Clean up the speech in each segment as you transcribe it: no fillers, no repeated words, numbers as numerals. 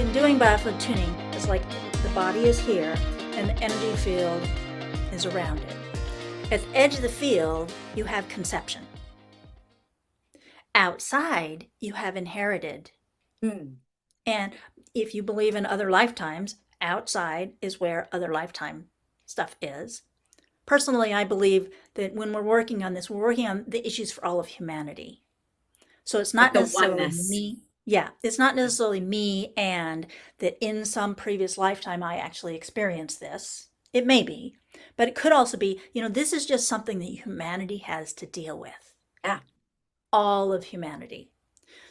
in doing biofield tuning, it's like the body is here and the energy field is around it. At the edge of the field, you have conception. Outside, you have inherited. And if you believe in other lifetimes, outside is where other lifetime stuff is. Personally, I believe that when we're working on this, we're working on the issues for all of humanity. So it's not Like the necessarily oneness. me. Yeah, it's not necessarily me and that in some previous lifetime I actually experienced this. It may be, but it could also be, this is just something that humanity has to deal with. Yeah. All of humanity.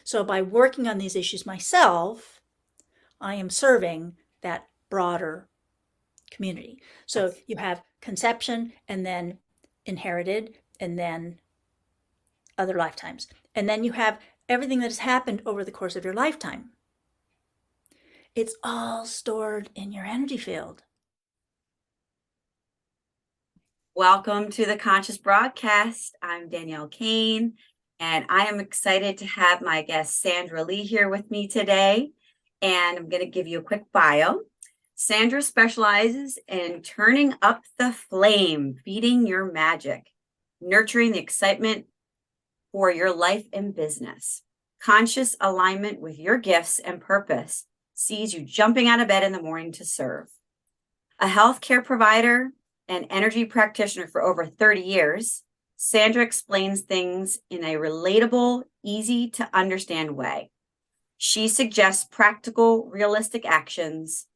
So by working on these issues myself, I am serving that broader community. So Yes. you have conception and then inherited and then other lifetimes. And then you have everything that has happened over the course of your lifetime. It's all stored in your energy field. Welcome to the Conscious Broadcast. I'm Danielle Kane, and I am excited to have my guest Sandra Lee here with me today. And I'm going to give you a quick bio. Sandra specializes in turning up the flame, feeding your magic, nurturing the excitement for your life and business. Conscious alignment with your gifts and purpose sees you jumping out of bed in the morning to serve. A healthcare provider and energy practitioner for over 30 years, Sandra explains things in a relatable, easy to understand way. She suggests practical, realistic actions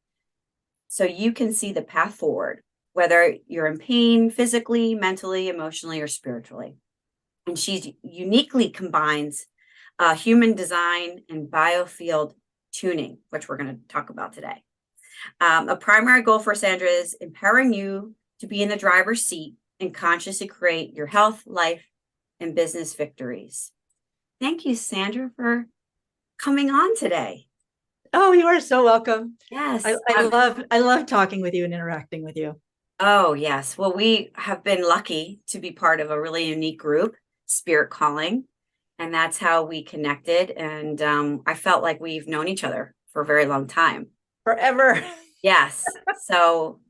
so you can see the path forward, whether you're in pain physically, mentally, emotionally, or spiritually. And she uniquely combines human design and biofield tuning, which we're going to talk about today. A primary goal for Sandra is empowering you to be in the driver's seat and consciously create your health, life, and business victories. Thank you, Sandra, for coming on today. Oh, you are so welcome. Yes. I love talking with you and interacting with you. Oh, yes. Well, we have been lucky to be part of a really unique group, Spirit Calling, and that's how we connected. And I felt like we've known each other for a very long time. Forever. Yes. So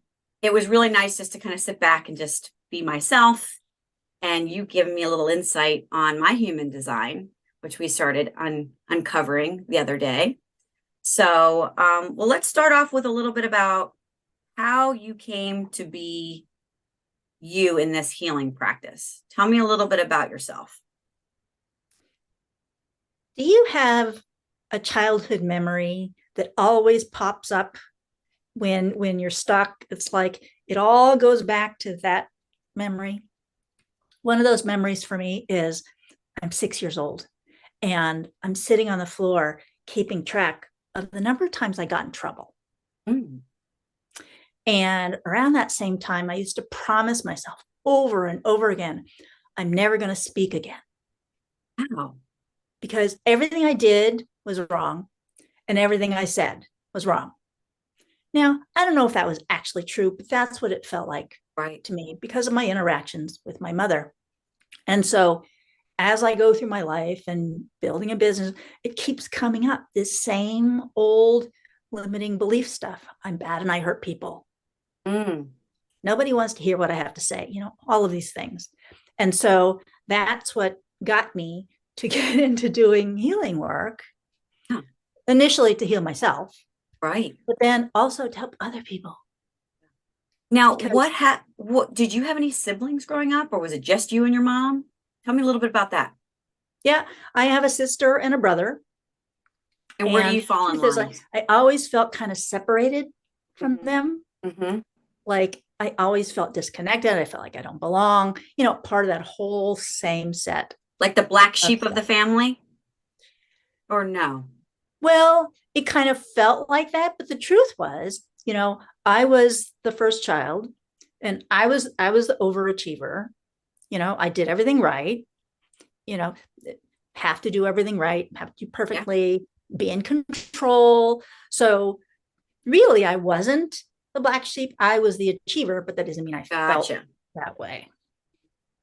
it was really nice just to kind of sit back and just be myself. And you giving me a little insight on my human design, which we started uncovering the other day. So, well, let's start off with a little bit about how you came to be you in this healing practice. Tell me a little bit about yourself. Do you have a childhood memory that always pops up when you're stuck? It's like it all goes back to that memory. One of those memories for me is I'm 6 years old and I'm sitting on the floor keeping track of the number of times I got in trouble. And around that same time, I used to promise myself over and over again, I'm never going to speak again. Wow. Because everything I did was wrong and everything I said was wrong. Now, I don't know if that was actually true, but that's what it felt like to me because of my interactions with my mother. And so as I go through my life and building a business, it keeps coming up, this same old limiting belief stuff. I'm bad and I hurt people. Nobody wants to hear what I have to say, all of these things. And so that's what got me to get into doing healing work, initially to heal myself. Right. But then also to help other people. Now, what did you have any siblings growing up, or was it just you and your mom? Tell me a little bit about that. Yeah, I have a sister and a brother. And where do you fall in line? I always felt kind of separated from them. Like I always felt disconnected. I felt like I don't belong, part of that whole same set. Like the black sheep of the family? Or no? Well, it kind of felt like that. But the truth was, I was the first child and I was the overachiever. I did everything right, have to do everything right, have to do perfectly, be in control. So really, I wasn't the black sheep. I was the achiever, but that doesn't mean I felt that way.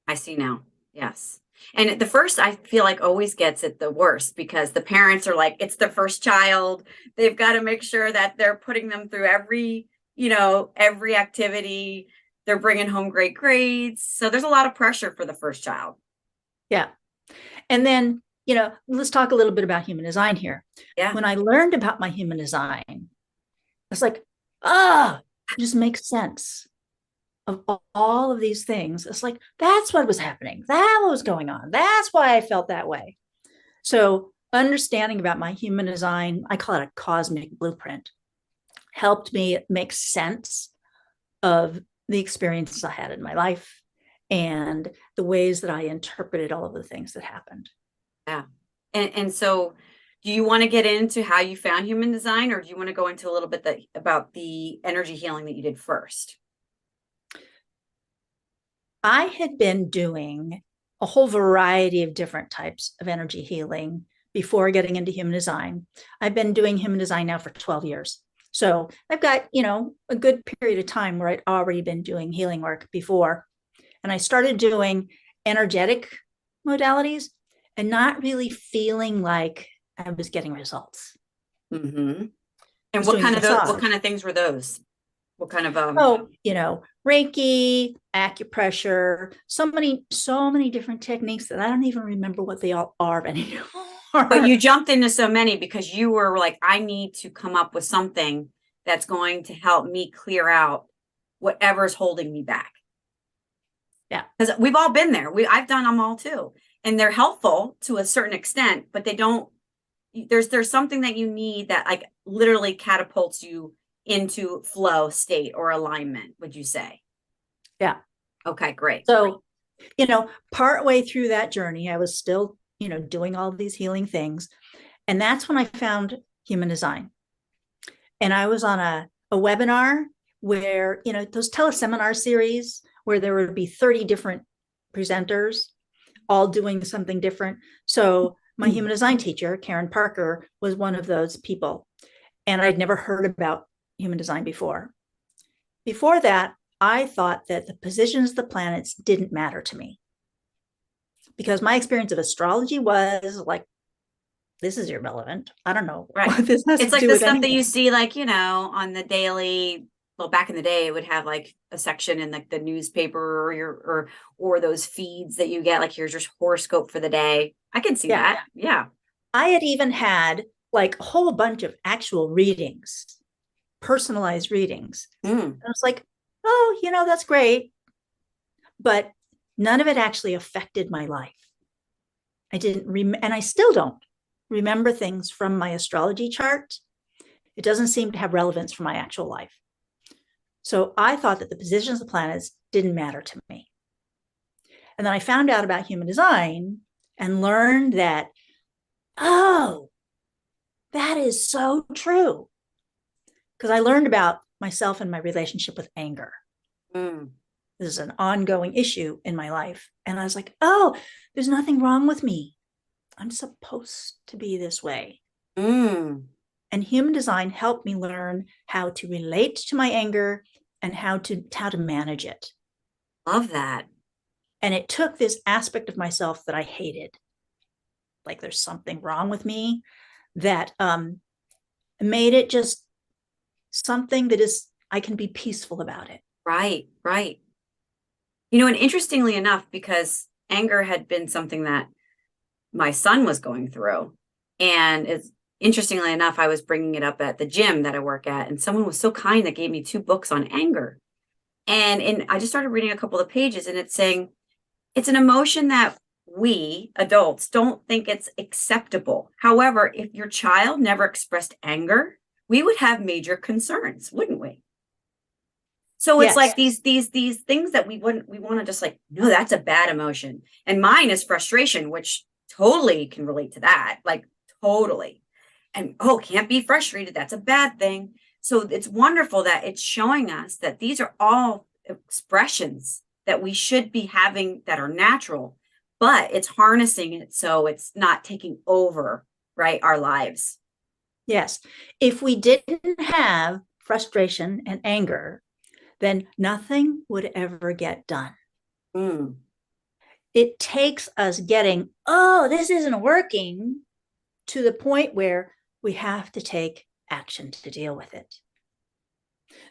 I see now. Yes. And the first, I feel like always gets it the worst because the parents are like, it's their first child. They've got to make sure that they're putting them through every activity. They're bringing home great grades. So there's a lot of pressure for the first child. Yeah. And then, let's talk a little bit about human design here. Yeah. When I learned about my human design, it's like, it just makes sense of all of these things. It's like, that's what was happening. That was going on. That's why I felt that way. So understanding about my human design, I call it a cosmic blueprint, helped me make sense of the experiences I had in my life and the ways that I interpreted all of the things that happened. Yeah. And so do you want to get into how you found human design, or do you want to go into a little bit about the energy healing that you did first? I had been doing a whole variety of different types of energy healing before getting into human design. I've been doing human design now for 12 years. So I've got, a good period of time where I'd already been doing healing work before. And I started doing energetic modalities and not really feeling like I was getting results. Mm-hmm. I And was doing facade. what kind of things were those? What kind of Reiki, acupressure, so many different techniques that I don't even remember what they all are anymore. But you jumped into so many because you were like, I need to come up with something that's going to help me clear out whatever's holding me back. Yeah. Because we've all been there. I've done them all too. And they're helpful to a certain extent, but they don't, there's something that you need that like literally catapults you into flow state or alignment, would you say? Yeah. Okay, great. So, partway through that journey, I was still, doing all of these healing things. And that's when I found human design. And I was on a webinar where, those teleseminar series where there would be 30 different presenters all doing something different. So my human design teacher, Karen Parker, was one of those people. And I'd never heard about human design before. Before that, I thought that the positions of the planets didn't matter to me because my experience of astrology was like, this is irrelevant. I don't know what this has It's to like do the with stuff anything. that you see, like, on the daily. Well, back in the day, it would have like a section in like the newspaper or those feeds that you get, like here's your horoscope for the day. I can see that. Yeah. I had even had like a whole bunch of actual readings, personalized readings. And I was like, oh, that's great. But none of it actually affected my life. I didn't and I still don't remember things from my astrology chart. It doesn't seem to have relevance for my actual life. So I thought that the positions of the planets didn't matter to me. And then I found out about human design and learned that, oh, that is so true. Because I learned about myself and my relationship with anger. This is an ongoing issue in my life. And I was like, oh, there's nothing wrong with me. I'm supposed to be this way. And human design helped me learn how to relate to my anger and how to manage it. Love that. And it took this aspect of myself that I hated, like there's something wrong with me, that made it just something that is, I can be peaceful about it. Right, right. And interestingly enough, because anger had been something that my son was going through, and it's interestingly enough, I was bringing it up at the gym that I work at, and someone was so kind that gave me 2 books on anger. And I just started reading a couple of pages, and it's saying it's an emotion that we adults don't think it's acceptable. However, if your child never expressed anger, we would have major concerns, wouldn't we? So it's like these things that we want to just like, no, that's a bad emotion. And mine is frustration, which totally can relate to that, like totally. And can't be frustrated. That's a bad thing. So it's wonderful that it's showing us that these are all expressions that we should be having that are natural, but it's harnessing it so it's not taking over, right, our lives. Yes. If we didn't have frustration and anger, then nothing would ever get done. it takes us getting, oh, this isn't working, to the point where we have to take action to deal with it.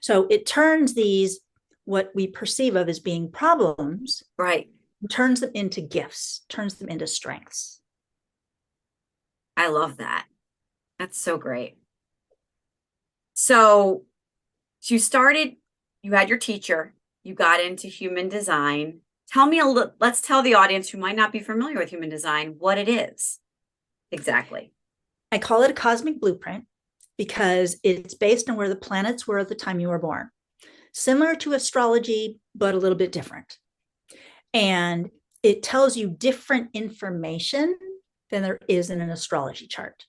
So it turns these, what we perceive of as being problems, Right. turns them into gifts, turns them into strengths. I love that. That's so great. So you started, you had your teacher, you got into human design. Tell me let's tell the audience who might not be familiar with human design what it is exactly. I call it a cosmic blueprint because it's based on where the planets were at the time you were born. Similar to astrology, but a little bit different. And it tells you different information than there is in an astrology chart.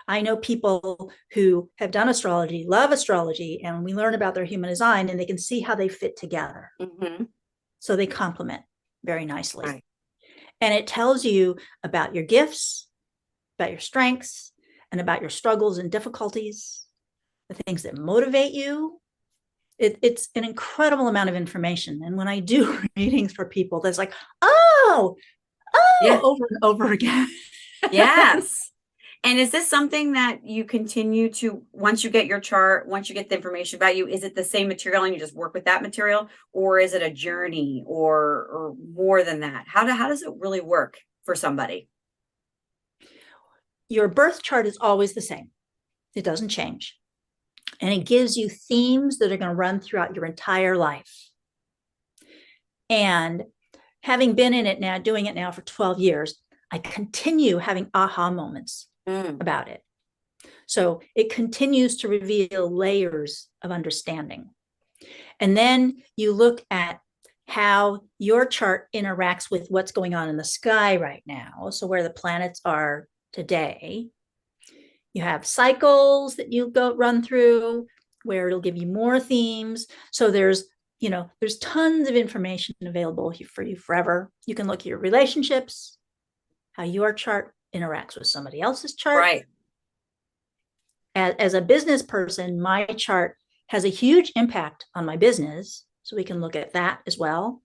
I know people who have done astrology, love astrology, and we learn about their human design and they can see how they fit together. Mm-hmm. So they complement very nicely. Right. And it tells you about your gifts, about your strengths, and about your struggles and difficulties, the things that motivate you. It's an incredible amount of information. And when I do readings for people, that's like, oh, Yeah. over and over again. Yes. And is this something that you continue to, once you get your chart, once you get the information about you, is it the same material and you just work with that material, or is it a journey or more than that? How does it really work for somebody? Your birth chart is always the same. It doesn't change. And it gives you themes that are going to run throughout your entire life. And having been in it now, doing it now for 12 years, I continue having aha moments about it. So it continues to reveal layers of understanding. And then you look at how your chart interacts with what's going on in the sky right now. So where the planets are today. You have cycles that you go run through where it'll give you more themes. So there's tons of information available for you forever. You can look at your relationships, how your chart interacts with somebody else's chart. Right. As a business person, my chart has a huge impact on my business. So we can look at that as well.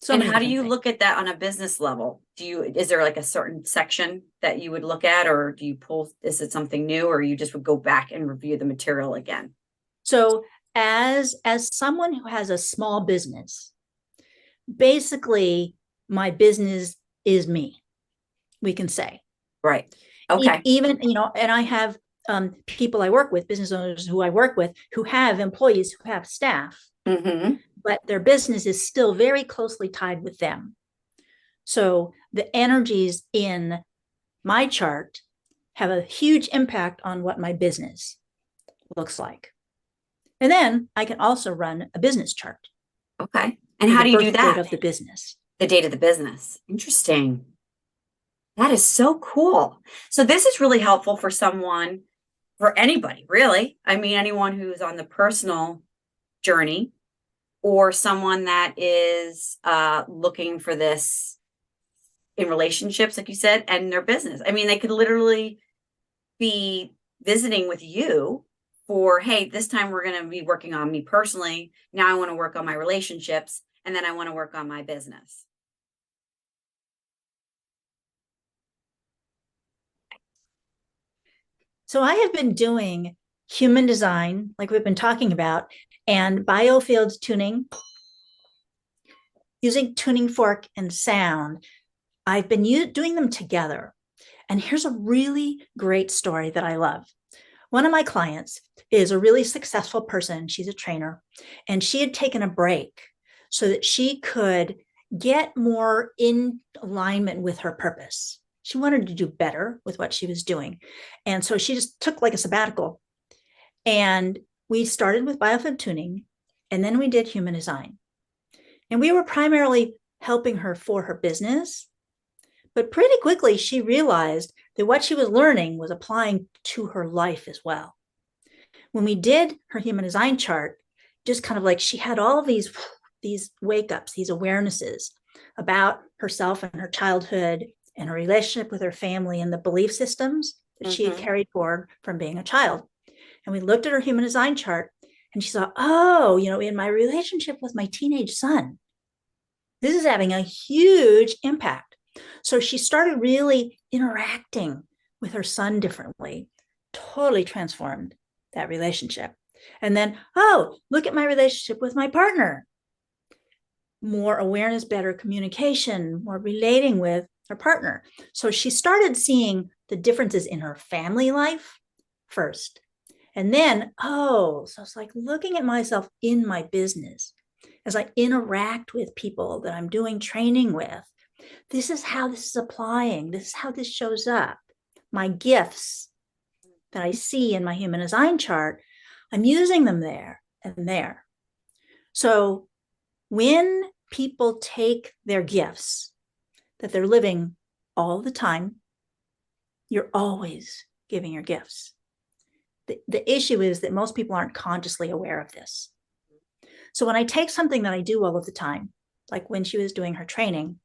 So And many how do different you things. look at that on a business level? Is there like a certain section that you would look at, or do you pull, is it something new, or you just would go back and review the material again? So as someone who has a small business, basically my business is me, we can say. Right. Okay. Even, and I have people I work with, business owners who I work with, who have employees, who have staff, Mm-hmm. but their business is still very closely tied with them. So the energies in my chart have a huge impact on what my business looks like. And then I can also run a business chart. Okay. And how The do you do birth date that? of the business. The date of the business. Interesting. That is so cool. So this is really helpful for someone, for anybody, really. I mean, anyone who's on the personal journey, or someone that is looking for this in relationships, like you said, and their business. I mean, they could literally be visiting with you for, hey, this time we're going to be working on me personally. Now I want to work on my relationships, and then I want to work on my business. So I have been doing human design, like we've been talking about, and biofield tuning, using tuning fork and sound. I've been doing them together. And here's a really great story that I love. One of my clients is a really successful person. She's a trainer, and she had taken a break so that she could get more in alignment with her purpose. She wanted to do better with what she was doing. And so she just took like a sabbatical. And we started with biofield tuning, and then we did human design. And we were primarily helping her for her business. But pretty quickly, she realized that what she was learning was applying to her life as well. When we did her human design chart, just kind of like she had all of these wake ups, these awarenesses about herself and her childhood and her relationship with her family and the belief systems that she had carried forward from being a child. And we looked at her human design chart, and she saw, oh, in my relationship with my teenage son, This is having a huge impact. So she started really interacting with her son differently, totally transformed that relationship. And then, oh, look at my relationship with my partner. More awareness, better communication, more relating with her partner. So she started seeing the differences in her family life first. And then, oh, so it's like looking at myself in my business as I interact with people that I'm doing training with. This is how this is applying. This is how this shows up. My gifts that I see in my human design chart, I'm using them there and there. So when people take their gifts that they're living all the time, you're always giving your gifts. The issue is that most people aren't consciously aware of this. So when I take something that I do all of the time, like when she was doing her training,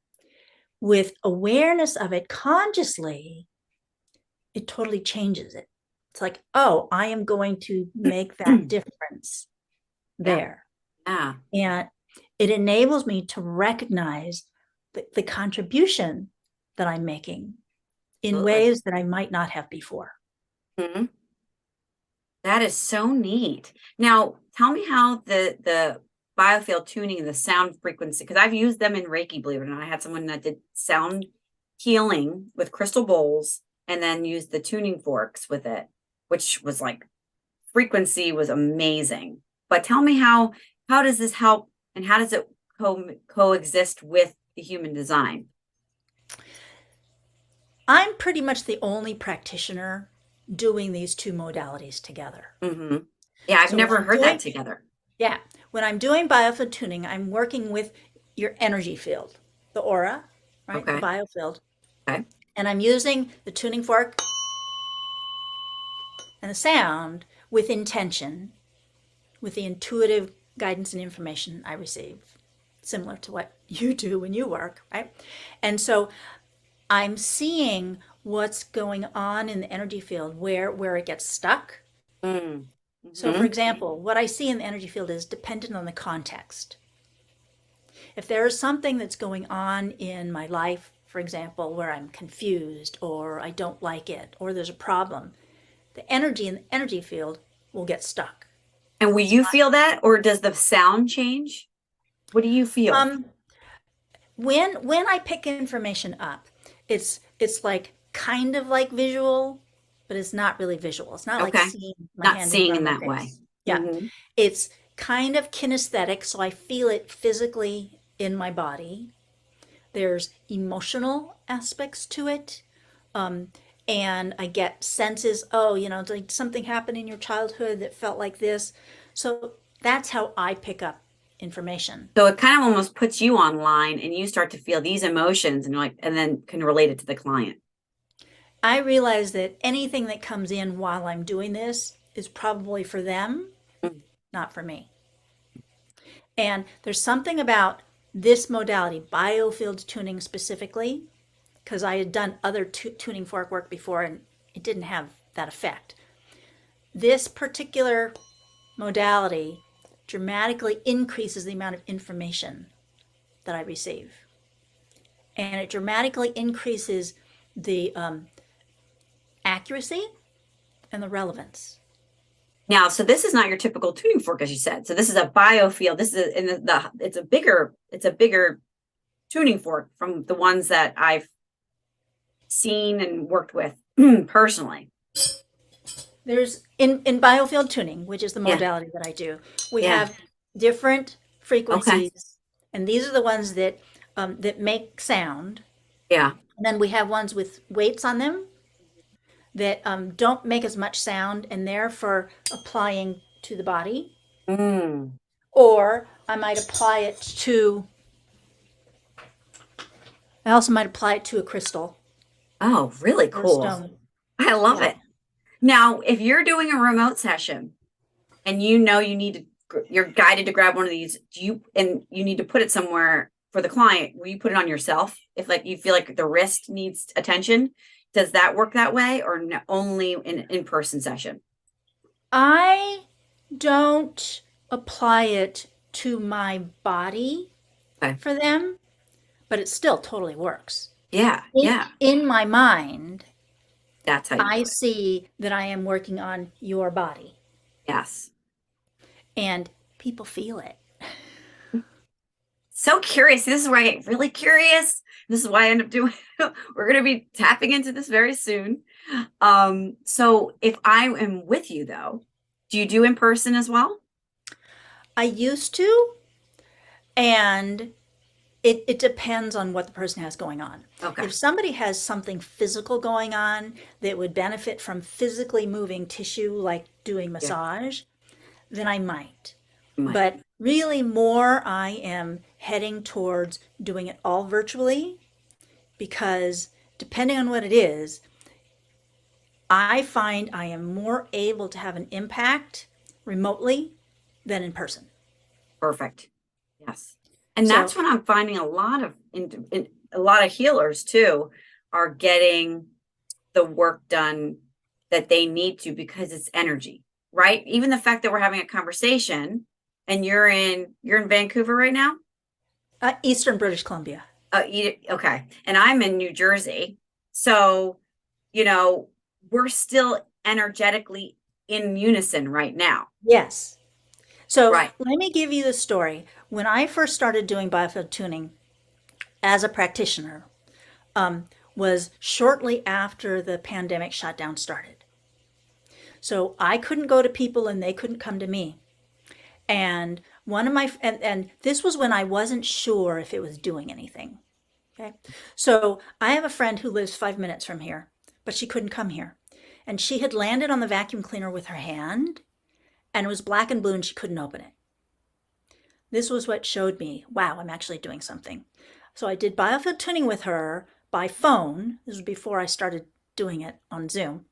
with awareness of it consciously, it totally changes it. It's like, oh, I am going to make that difference there. Yeah. And it enables me to recognize the contribution that I'm making in Absolutely. ways that I might not have before. Mm-hmm. That is so neat. Now, tell me how the biofield tuning and the sound frequency, because I've used them in Reiki, believe it or not. I had someone that did sound healing with crystal bowls and then used the tuning forks with it, which was like frequency was amazing. But tell me how does this help and how does it coexist with the human design? I'm pretty much the only practitioner doing these two modalities together. Mm-hmm. Yeah, I've So when never I'm heard that doing, together. yeah, when I'm doing biofield tuning, I'm working with your energy field, the aura, right? The Okay. biofield. Okay. And I'm using the tuning fork and the sound with intention, with the intuitive guidance and information I receive, similar to what you do when you work, right? And so I'm seeing what's going on in the energy field where it gets stuck. Mm. So for Mm-hmm. example, what I see in the energy field is dependent on the context. If there is something that's going on in my life, for example, where I'm confused or I don't like it or there's a problem, the energy in the energy field will get stuck. And will It's you feel that, or does the sound change? What do you not, feel? when I pick information up, it's like kind of like visual, but it's not really visual. It's not like Okay. seeing my Not hand in seeing front in of my that way. face. Yeah. Mm-hmm. It's kind of kinesthetic, so I feel it physically in my body. There's emotional aspects to it. Um, and I get senses, oh, like something happened in your childhood that felt like this. So that's how I pick up information. So it kind of almost puts you online and you start to feel these emotions and you're like, and then can relate it to the client. I realize that anything that comes in while I'm doing this is probably for them, Mm. not for me. And there's something about this modality, biofield tuning specifically, because I had done other tuning fork work before and it didn't have that effect. This particular modality dramatically increases the amount of information that I receive. And it dramatically increases the accuracy and the relevance. Now, so this is not your typical tuning fork, as you said. So this is a biofield. This is in it's a bigger tuning fork from the ones that I've seen and worked with personally. There's in biofield tuning, which is the Yeah. modality that I do, we Yeah. have different Okay. frequencies, and these are the ones that make sound. Yeah. And then we have ones with weights on them that don't make as much sound, and they're for applying to the body. Mm. Or I might apply it to. I also might apply it to a crystal Oh, really or a cool. stone. I love Yeah. it. Now, if you're doing a remote session and you know you're guided to grab one of these, and you need to put it somewhere for the client, will you put it on yourself if like you feel like the wrist needs attention? Does that work that way, or only in in-person session? I don't apply it to my body Okay. for them. but it still totally works. Yeah, yeah. In my mind, That's how you I do it. see that I am working on your body, Yes. and people feel it. So curious. This is where I get really curious. This is why I end up doing, we're going to be tapping into this very soon. So if I am with you though, do you do in person as well? I used to, and it depends on what the person has going on. Okay. If somebody has something physical going on that would benefit from physically moving tissue, like doing Yeah, massage, then I might. you might. But really, more I am heading towards doing it all virtually because depending on what it is, I find I am more able to have an impact remotely than in person. Perfect. Yes. And So that's when I'm finding a lot of healers too are getting the work done that they need to because it's energy, right? Even the fact that we're having a conversation and you're in Vancouver right now. Eastern British Columbia. Okay. And I'm in New Jersey. So, you know, we're still energetically in unison right now. Yes. So Right. let me give you the story. When I first started doing biofield tuning as a practitioner, was shortly after the pandemic shutdown started. So I couldn't go to people and they couldn't come to me. And and this was when I wasn't sure if it was doing anything. Okay. So I have a friend who lives 5 minutes from here, but she couldn't come here. And she had landed on the vacuum cleaner with her hand and it was black and blue and she couldn't open it. This was what showed me, wow, I'm actually doing something. So I did biofield tuning with her by phone. This was before I started doing it on Zoom.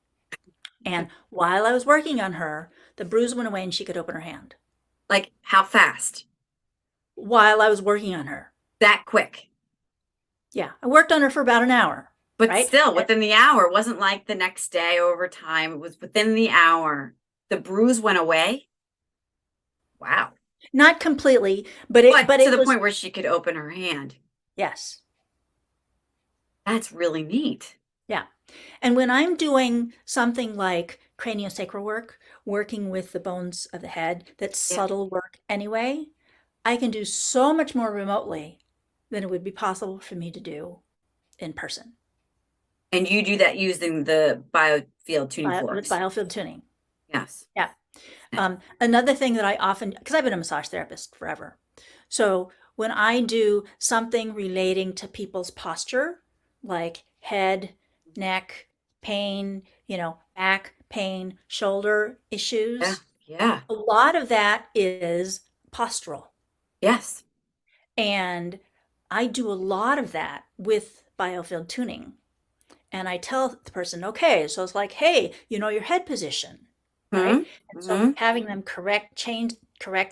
And while I was working on her, the bruise went away and she could open her hand. Like how fast? While I was working on her. That quick. Yeah, I worked on her for about an hour, But right? still within the hour. It wasn't like the next day over time. It was within the hour. The bruise went away. Wow. Not completely, but it But but to it the was point where she could open her hand. yes. That's really neat. Yeah. And when I'm doing something like craniosacral work, working with the bones of the head, that's Yeah. subtle work anyway, I can do so much more remotely than it would be possible for me to do in person And you do that using the biofield tuning with forks. biofield tuning. Yes. Yeah. Another thing that I often, because I've been a massage therapist forever. So when I do something relating to people's posture, like head, neck, pain, back pain, shoulder Yeah. issues, Yeah. a lot of that is postural. Yes. And I do a lot of that with biofield tuning. And I tell the person, okay, so it's like, hey, your head position, right? Hmm. And so Hmm. having them correct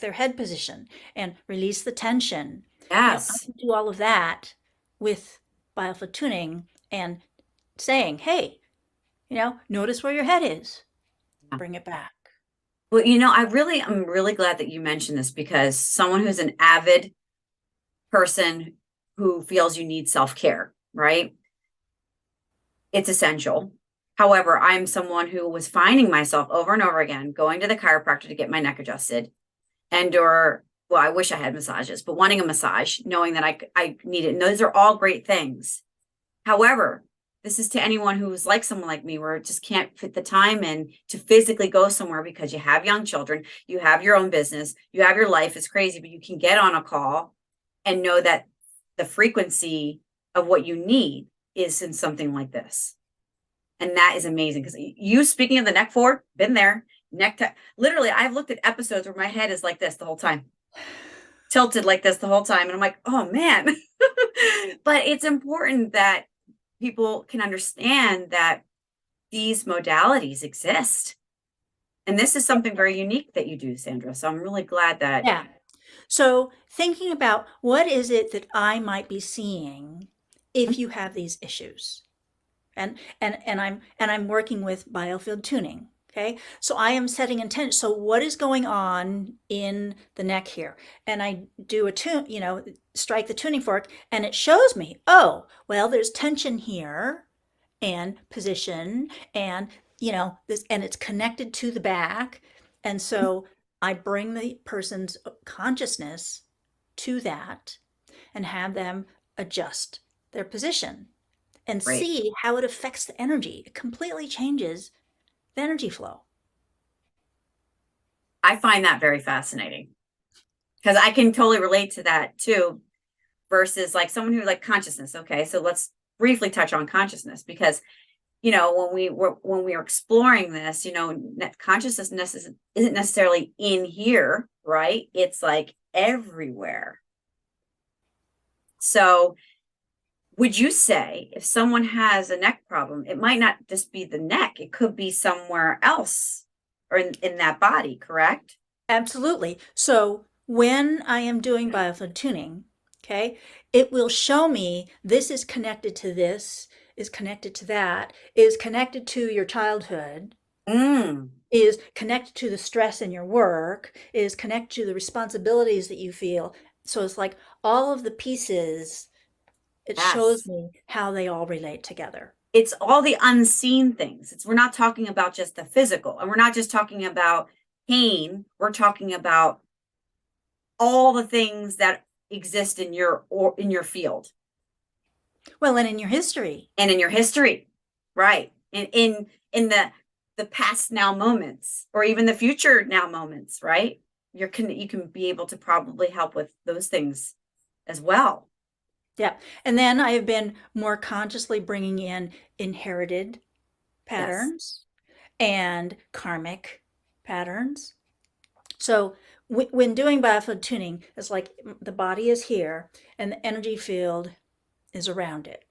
their head position and release the tension. I Yes. can do all of that with biofield tuning and saying, hey, notice where your head is, Yeah. bring it back. Well, I'm really glad that you mentioned this because someone who's an avid person who feels you need self-care, right? It's essential. However, I'm someone who was finding myself over and over again going to the chiropractor to get my neck adjusted and well, I wish I had massages, but wanting a massage, knowing that I need it. And those are all great things. However, this is to anyone who's like someone like me where it just can't fit the time in to physically go somewhere because you have young children, you have your own business, you have your life. It's crazy, but you can get on a call and know that the frequency of what you need is in something like this. And that is amazing because you speaking of the neck forward, been there, literally, I've looked at episodes where my head is like this the whole time, tilted like this the whole time. And I'm like, oh man. But it's important that people can understand that these modalities exist. And this is something very unique that you do, Sandra. So I'm really glad that. Yeah. So thinking about what is it that I might be seeing if you have these issues. And I'm working with biofield tuning. Okay, so I am setting intention. So what is going on in the neck here? And I do a tune, strike the tuning fork, and it shows me, oh, well, there's tension here and position and this, and it's connected to the back. And so I bring the person's consciousness to that and have them adjust their position and Right. see how it affects the energy. It completely changes the energy flow. I find that very fascinating because I can totally relate to that too, versus like someone who like consciousness. Okay, so let's briefly touch on consciousness because when we were exploring this, consciousness isn't necessarily in here, right? It's like everywhere. So would you say if someone has a neck problem, it might not just be the neck, it could be somewhere else or in that body, correct? Absolutely. So when I am doing biofield tuning, okay, it will show me this is connected to this, is connected to that, is connected to your childhood, Mm, is connected to the stress in your work, is connected to the responsibilities that you feel. So it's like all of the pieces, it shows yes. me how they all relate together. It's all the unseen things. We're not talking about just the physical, and we're not just talking about pain. We're talking about all the things that exist in your field Well, and in your history. and in your history, right? And in the past now moments or even the future now moments, right? You can be able to probably help with those things as well. Yeah. And then I have been more consciously bringing in inherited Yes. patterns and karmic patterns. So when doing biofield tuning, it's like the body is here and the energy field is around it.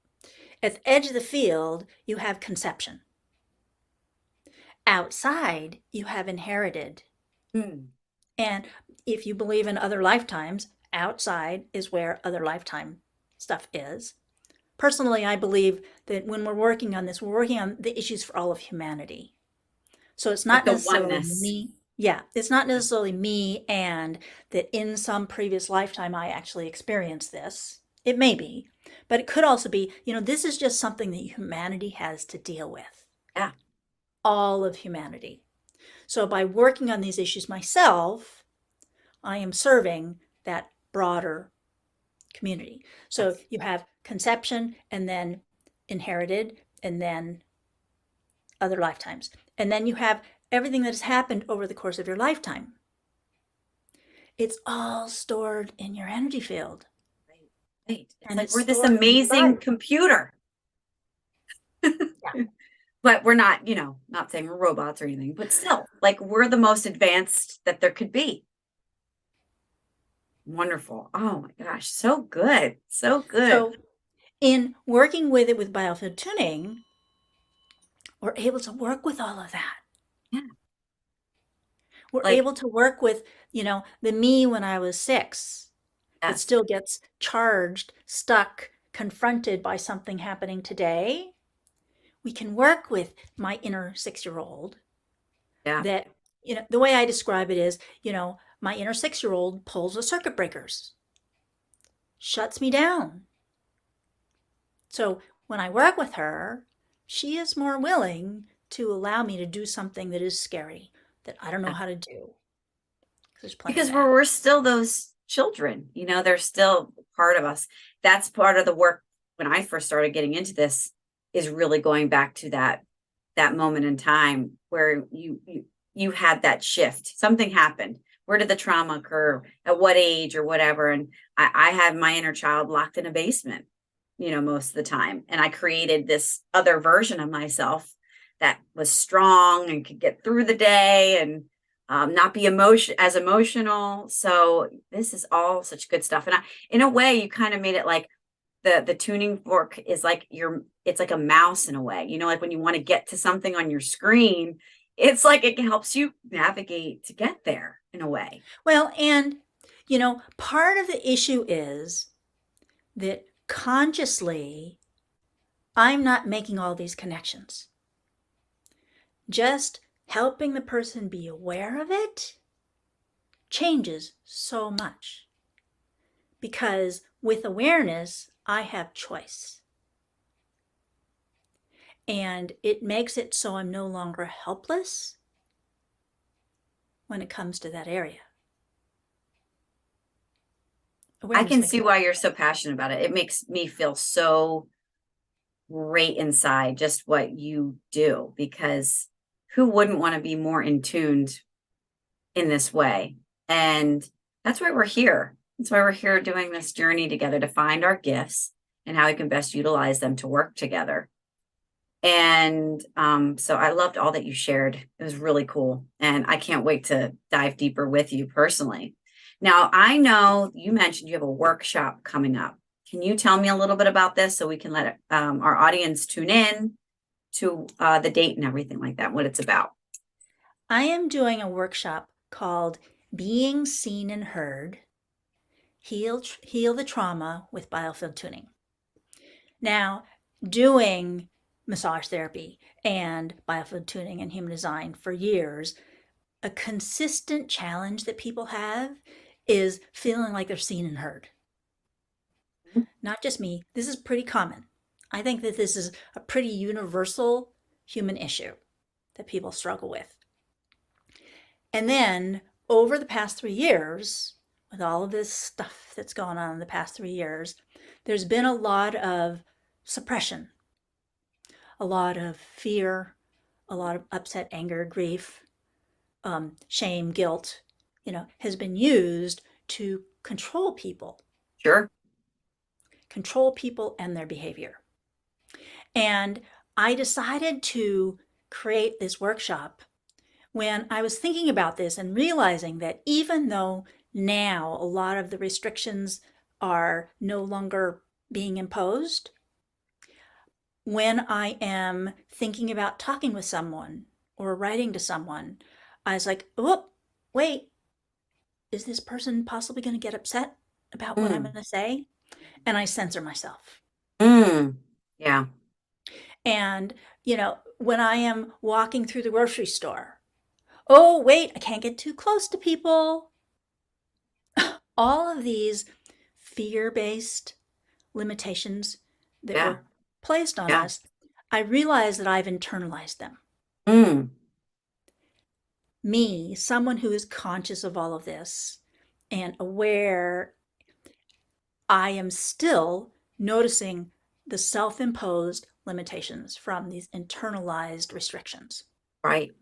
At the edge of the field, you have conception. Outside, you have inherited. Hmm. And if you believe in other lifetimes, outside is where other lifetime stuff is. Personally, I believe that when we're working on this, we're working on the issues for all of humanity. So it's Like not the necessarily oneness. me. Yeah, it's not necessarily me and that in some previous lifetime I actually experienced this. It may be, but it could also be, this is just something that humanity has to deal with. Yeah. All of humanity. So by working on these issues myself, I am serving that broader community. So Yes. you have conception and then inherited and then other lifetimes. And then you have everything that has happened over the course of your lifetime. It's all stored in your energy field Right. Right. It's and like it's we're this stored in your amazing body. computer. Yeah. But we're not, not saying we're robots or anything, but still, like we're the most advanced that there could be. Wonderful. Oh my gosh, so good. So good. So in working with it with biofield tuning, we're able to work with all of that. Yeah. We're Like, able to work with, the me when I was 6 that yes. still gets charged, stuck, confronted by something happening today. We can work with my inner 6-year old Yeah. that, the way I describe it is, my inner 6-year old pulls the circuit breakers, shuts me down. So when I work with her, she is more willing to allow me to do something that is scary, that I don't know Yeah. how to do. There's plenty of Because that. we're still those children, they're still part of us. That's part of the work when I first started getting into this is really going back to that moment in time where you had that shift. Something happened. Where did the trauma occur? At what age or whatever? And I had my inner child locked in a basement, most of the time. And I created this other version of myself that was strong and could get through the day and not be emotional. So this is all such good stuff. And in a way, you kind of made it like the tuning fork is like it's like a mouse in a way, like when you want to get to something on your screen, it's like it helps you navigate to get there in a way. Well, and, part of the issue is that consciously, I'm not making all these connections. Just helping the person be aware of it changes so much. Because with awareness, I have choice. And it makes it so I'm no longer helpless when it comes to that area. I Awareness can makes see it. why you're so passionate about it. It makes me feel so great inside just what you do, because who wouldn't want to be more in tuned in this way? And that's why we're here. That's why we're here doing this journey together, to find our gifts and how we can best utilize them to work together. And so I loved all that you shared. It was really cool. And I can't wait to dive deeper with you personally. Now, I know you mentioned you have a workshop coming up. Can you tell me a little bit about this so we can let our audience tune in to the date and everything like that, what it's about? I am doing a workshop called Being Seen and Heard, Heal the Trauma with Biofield Tuning. Now, doing massage therapy and biofield tuning and human design for years, a consistent challenge that people have is feeling like they're seen and heard. Not just me, this is pretty common. I think that this is a pretty universal human issue that people struggle with. And then over the past 3 years, with all of this stuff that's gone on in the past 3 years, there's been a lot of suppression, a lot of fear, a lot of upset, anger, grief, shame, guilt, has been used to Sure. control people and their behavior. And I decided to create this workshop when I was thinking about this and realizing that even though now a lot of the restrictions are no longer being imposed, when I am thinking about talking with someone or writing to someone, I was like, oh, wait, is this person possibly going to get upset about what I'm Mm. going to say? And I censor myself. Mm. Yeah. And, when I am walking through the grocery store, oh, wait, I can't get too close to people. All of these fear based limitations that Yeah. were placed on Yeah. us, I realize that I've internalized them. Mm. Me, someone who is conscious of all of this and aware, I am still noticing the self imposed limitations from these internalized restrictions. Right.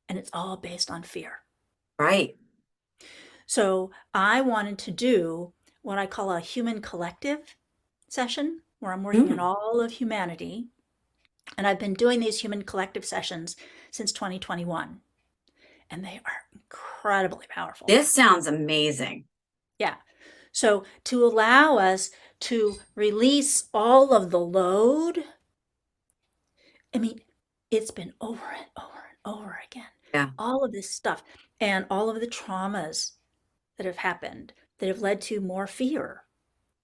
And it's all based on fear. Right. So I wanted to do what I call a human collective session, where I'm working on Mm. all of humanity. And I've been doing these human collective sessions since 2021, and they are incredibly powerful. This sounds amazing. Yeah. So to allow us to release all of the load, I mean, it's been over and over and over again. Yeah. All of this stuff and all of the traumas that have happened that have led to more fear,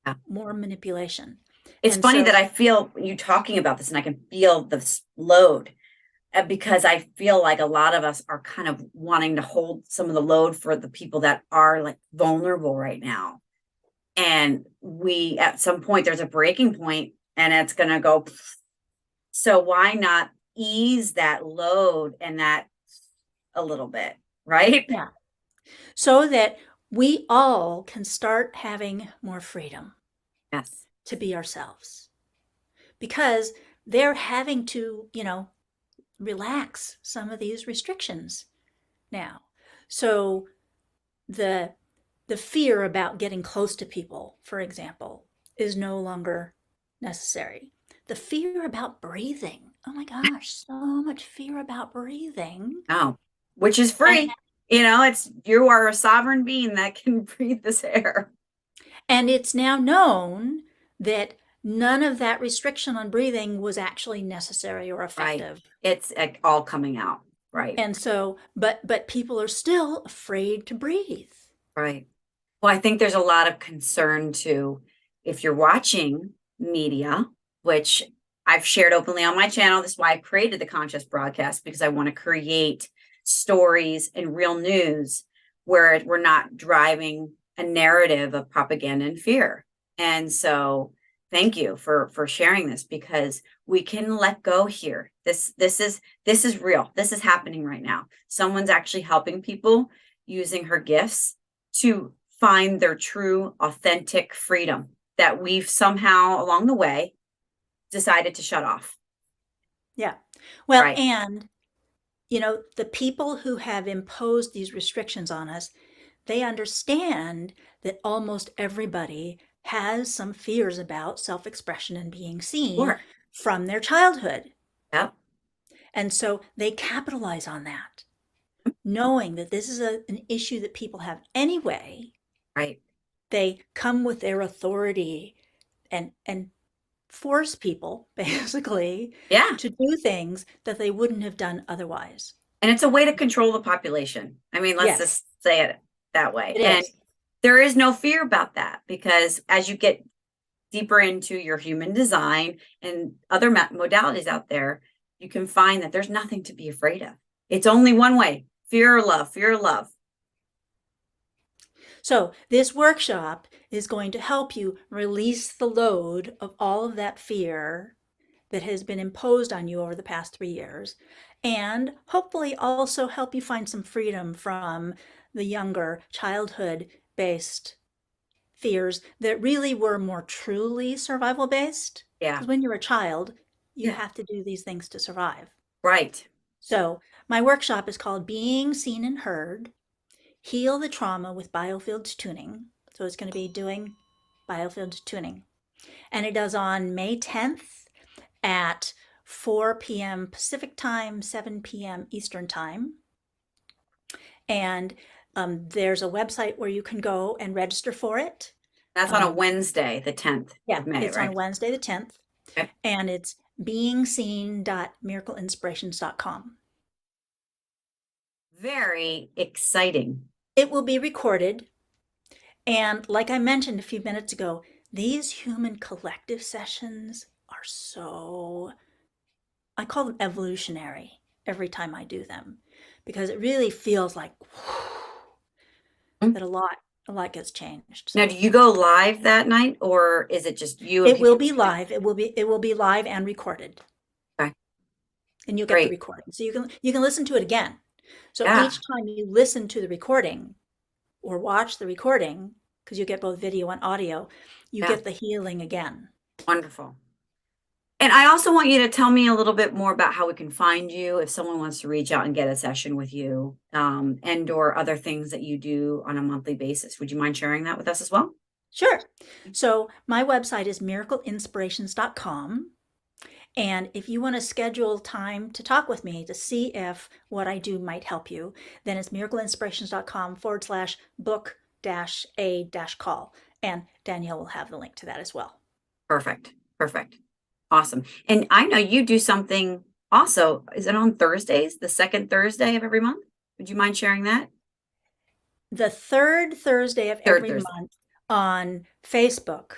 Yeah. more manipulation. It's And funny so, that I feel you talking about this and I can feel the load, because I feel like a lot of us are kind of wanting to hold some of the load for the people that are like vulnerable right now. And we, at some point, there's a breaking point and it's going to go. So why not ease that load and that a little bit, right? yeah, so that we all can start having more freedom Yes. to be ourselves, because they're having to, relax some of these restrictions now. So the the fear about getting close to people, for example, is no longer necessary. The fear about breathing. Oh my gosh, so much fear about breathing. Oh, which is And free. It's you are a sovereign being that can breathe this air. and it's now known that none of that restriction on breathing was actually necessary or Right. effective. It's all coming out. Right. And so, but people are still afraid to breathe. Right. Well, I think there's a lot of concern too, if you're watching media, which I've shared openly on my channel. This is why I created the conscious broadcast, because I want to create stories and real news where we're not driving a narrative of propaganda and fear. And so thank you for sharing this, because we can let go here. This is real. This is happening right now. Someone's actually helping people using her gifts to find their true, authentic freedom that we've somehow along the way decided to shut off. Yeah. Well, Right. and the people who have imposed these restrictions on us, they understand that almost everybody has some fears about self-expression and being seen Sure. from their childhood. Yep. And so they capitalize on that, knowing that this is an issue that people have anyway. Right. They come with their authority and force people basically Yeah. to do things that they wouldn't have done otherwise. And it's a way to control the population. I mean, let's Yes, just say it that way. it And is. there is no fear about that, because as you get deeper into your human design and other modalities out there, you can find that there's nothing to be afraid of. It's only one way: fear or love, fear or love. So this workshop is going to help you release the load of all of that fear that has been imposed on you over the past 3 years, and hopefully also help you find some freedom from the younger childhood based fears that really were more truly survival based. Yeah. Because when you're a child, you Yeah. have to do these things to survive. Right. So my workshop is called Being Seen and Heard, Heal the Trauma with Biofield Tuning. So it's going to be doing biofield tuning. And it does on May 10th at 4 p.m. Pacific time, 7 p.m. Eastern time. And there's a website where you can go and register for it. That's on a Um, Wednesday, the 10th yeah, of May, it's on right? Wednesday the 10th, Okay. and it's beingseen.miracleinspirations.com. Very exciting. It will be recorded. And like I mentioned a few minutes ago, these human collective sessions are so, I call them evolutionary every time I do them, because it really feels like that a lot gets changed. Now, do So you go live that night, or is it just you and it will people? be live. It will be live and recorded, Okay, and you'll get the great. recording. So you can listen to it again. So Yeah, each time you listen to the recording or watch the recording, because you get both video and audio, you yeah, get the healing again. wonderful. And I also want you to tell me a little bit more about how we can find you if someone wants to reach out and get a session with you, and or other things that you do on a monthly basis. Would you mind sharing that with us as well? Sure. So my website is miracleinspirations.com. And if you want to schedule time to talk with me to see if what I do might help you, then it's miracleinspirations.com/book a call. And Danielle will have the link to that as well. Perfect. Perfect. Awesome. And I know you do something also. Is it on Thursdays, the second Thursday of every month? Would you mind sharing that? The third Thursday of Third every Thursday. month on Facebook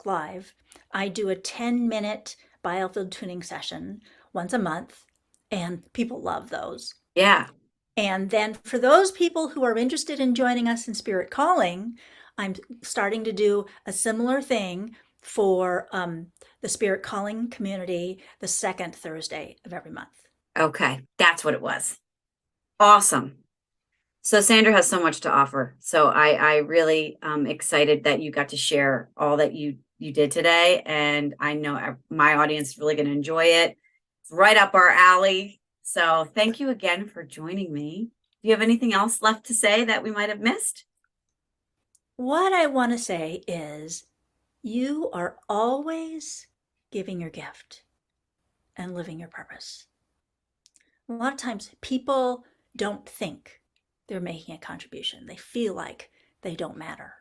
Live, I do a 10-minute biofield tuning session once a month, and people love those. Yeah. And then for those people who are interested in joining us in Spirit Calling, I'm starting to do a similar thing for the Spirit Calling community the second Thursday of every month. Okay. That's what it was. Awesome. So Sandra has so much to offer. So I really excited that you got to share all that you did today, and I know my audience is really going to enjoy it. It's right up our alley. So thank you again for joining me. Do you have anything else left to say that we might have missed? What I want to say is you are always giving your gift and living your purpose. A lot of times people don't think they're making a contribution. They feel like they don't matter.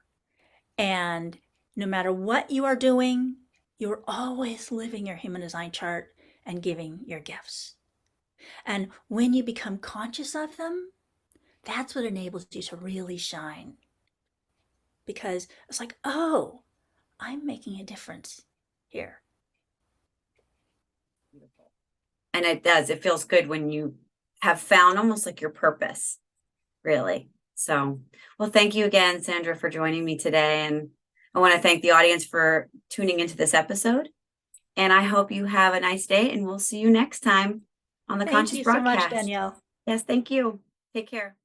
And no matter what you are doing, you're always living your human design chart and giving your gifts. And when you become conscious of them, that's what enables you to really shine. Because it's like, oh, I'm making a difference here. And it does. It feels good when you have found almost like your purpose, really. So, well, thank you again, Sandra, for joining me today. And I want to thank the audience for tuning into this episode. And I hope you have a nice day, and we'll see you next time on the Thank Conscious you so much, Broadcast. Danielle. Yes, thank you. Take care.